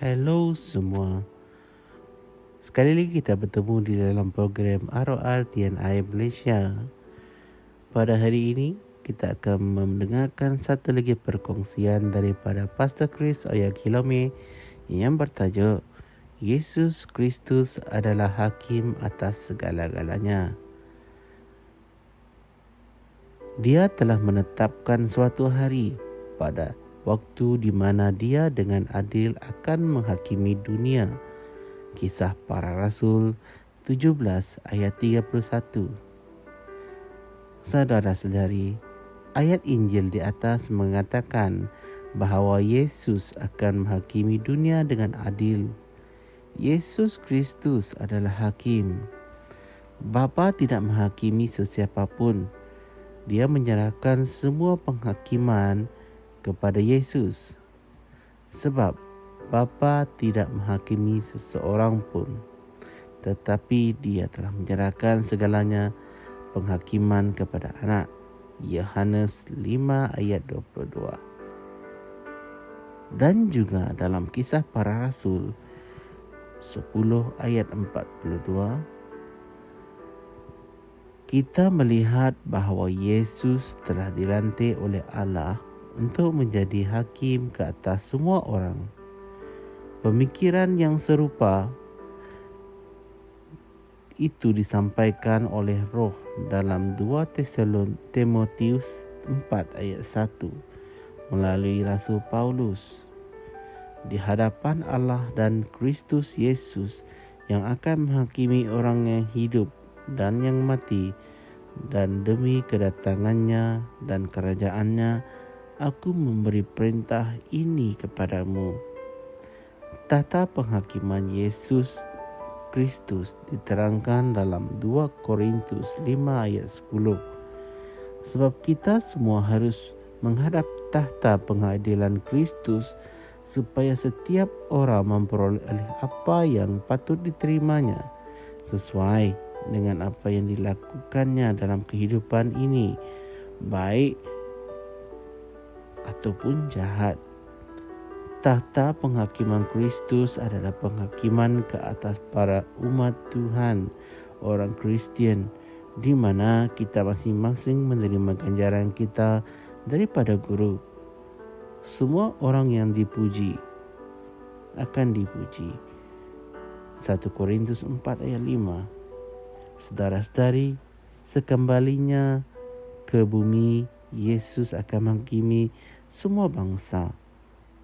Hello semua. Sekali lagi kita bertemu di dalam program ROR TNI Malaysia. Pada hari ini kita akan mendengarkan satu lagi perkongsian daripada Pastor Chris Oyakilome yang bertajuk Yesus Kristus adalah Hakim atas segala-galanya. Dia telah menetapkan suatu hari pada waktu di mana dia dengan adil akan menghakimi dunia. Kisah Para Rasul 17 ayat 31. Saudara-saudari, ayat Injil di atas mengatakan bahawa Yesus akan menghakimi dunia dengan adil. Yesus Kristus adalah hakim. Bapa tidak menghakimi sesiapa pun. Dia menyerahkan semua penghakiman kepada Yesus. Sebab Bapa tidak menghakimi seseorang pun, tetapi dia telah menyerahkan segalanya penghakiman kepada anak. Yohanes 5 ayat 22. Dan juga dalam Kisah Para Rasul 10 ayat 42, kita melihat bahawa Yesus telah dilantik oleh Allah untuk menjadi hakim ke atas semua orang. Pemikiran yang serupa itu disampaikan oleh Roh dalam 2 Timotius 4 ayat 1 melalui Rasul Paulus. Di hadapan Allah dan Kristus Yesus yang akan menghakimi orang yang hidup dan yang mati, dan demi kedatangannya dan kerajaannya, aku memberi perintah ini kepadamu. Tata penghakiman Yesus Kristus diterangkan dalam 2 Korintus 5 ayat 10. Sebab kita semua harus menghadap tahta pengadilan Kristus supaya setiap orang memperoleh apa yang patut diterimanya sesuai dengan apa yang dilakukannya dalam kehidupan ini, baik ataupun jahat. Tahta penghakiman Kristus adalah penghakiman ke atas para umat Tuhan, orang Kristian, di mana kita masing-masing menerima ganjaran kita daripada guru. Semua orang yang dipuji akan dipuji. 1 Korintus 4 ayat 5. Saudara-saudari, sekembalinya ke bumi, Yesus akan menghakimi semua bangsa.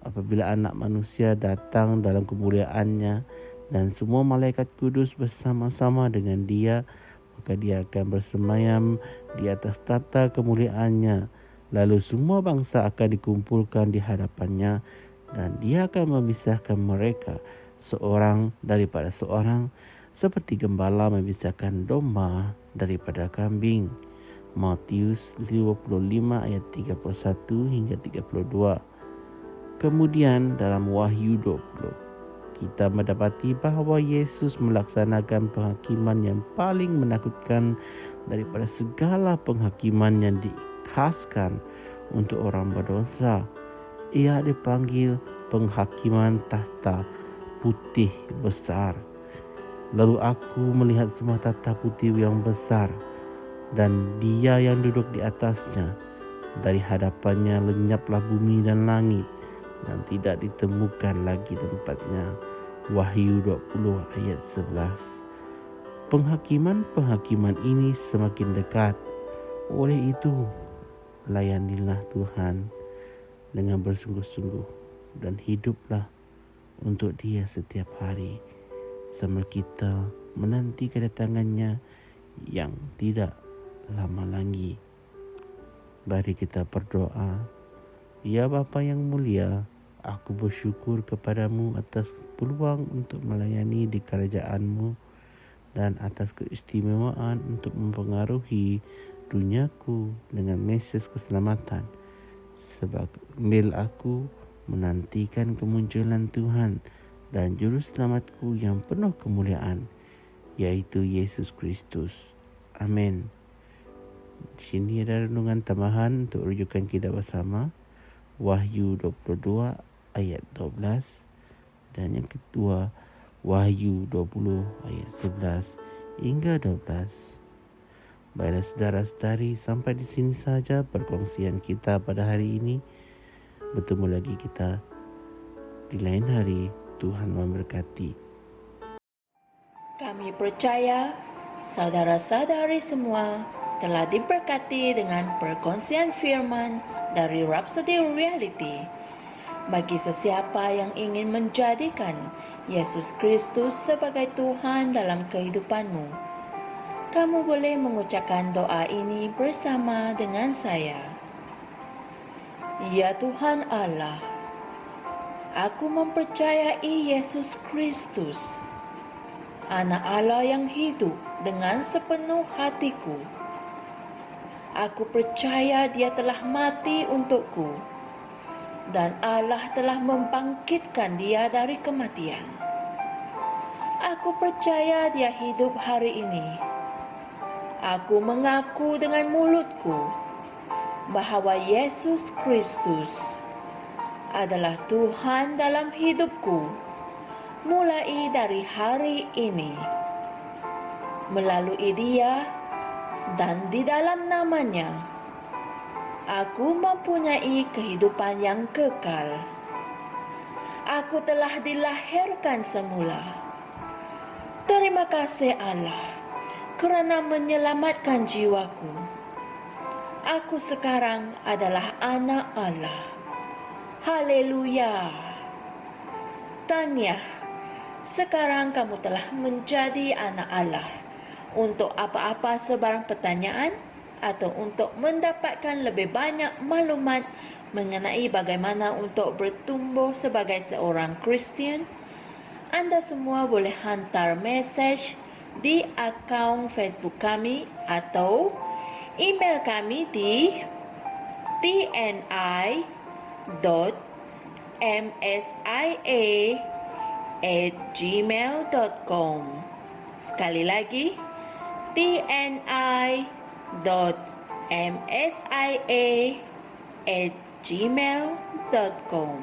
Apabila anak manusia datang dalam kemuliaannya dan semua malaikat kudus bersama-sama dengan dia, maka dia akan bersemayam di atas tahta kemuliaannya. Lalu semua bangsa akan dikumpulkan di hadapannya dan dia akan memisahkan mereka seorang daripada seorang, seperti gembala memisahkan domba daripada kambing. Matius 25 ayat 31 hingga 32. Kemudian dalam Wahyu 20, kita mendapati bahawa Yesus melaksanakan penghakiman yang paling menakutkan daripada segala penghakiman yang dikhaskan untuk orang berdosa. Ia dipanggil penghakiman tahta putih besar. Lalu aku melihat semua tahta putih yang besar dan dia yang duduk di atasnya. Dari hadapannya lenyaplah bumi dan langit dan tidak ditemukan lagi tempatnya. Wahyu 20 ayat 11. Penghakiman ini semakin dekat. Oleh itu, layanilah Tuhan dengan bersungguh-sungguh dan hiduplah untuk Dia setiap hari, sambil kita menanti kedatangannya yang tidak lama lagi. Mari kita berdoa. Ya Bapa yang mulia, aku bersyukur kepadamu atas peluang untuk melayani di kerajaan-Mu dan atas keistimewaan untuk mempengaruhi duniaku dengan mesej keselamatan. Sebab aku menantikan kemunculan Tuhan dan Juru Selamatku yang penuh kemuliaan, yaitu Yesus Kristus. Amin. Di sini ada renungan tambahan untuk rujukan kita bersama. Wahyu 22 ayat 12. Dan yang kedua, Wahyu 20 ayat 11 hingga 12. Baiklah saudara-saudari, sampai di sini saja perkongsian kita pada hari ini. Bertemu lagi kita di lain hari. Tuhan memberkati. Kami percaya saudara-saudari semua telah diberkati dengan perkongsian firman dari Rhapsody Reality. Bagi sesiapa yang ingin menjadikan Yesus Kristus sebagai Tuhan dalam kehidupanmu, kamu boleh mengucapkan doa ini bersama dengan saya. Ya Tuhan Allah, aku mempercayai Yesus Kristus, Anak Allah yang hidup dengan sepenuh hatiku. Aku percaya Dia telah mati untukku, dan Allah telah membangkitkan Dia dari kematian. Aku percaya Dia hidup hari ini. Aku mengaku dengan mulutku bahwa Yesus Kristus adalah Tuhan dalam hidupku mulai dari hari ini. Melalui Dia dan di dalam nama-Nya, aku mempunyai kehidupan yang kekal. Aku telah dilahirkan semula. Terima kasih Allah kerana menyelamatkan jiwaku. Aku sekarang adalah anak Allah. Haleluya. Tanya, sekarang kamu telah menjadi anak Allah. Untuk apa-apa sebarang pertanyaan atau untuk mendapatkan lebih banyak maklumat mengenai bagaimana untuk bertumbuh sebagai seorang Kristian, anda semua boleh hantar mesej di akaun Facebook kami atau email kami di tni.msia@gmail.com. Sekali lagi, tni.msia@gmail.com.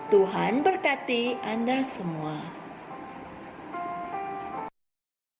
Tuhan berkati Anda semua.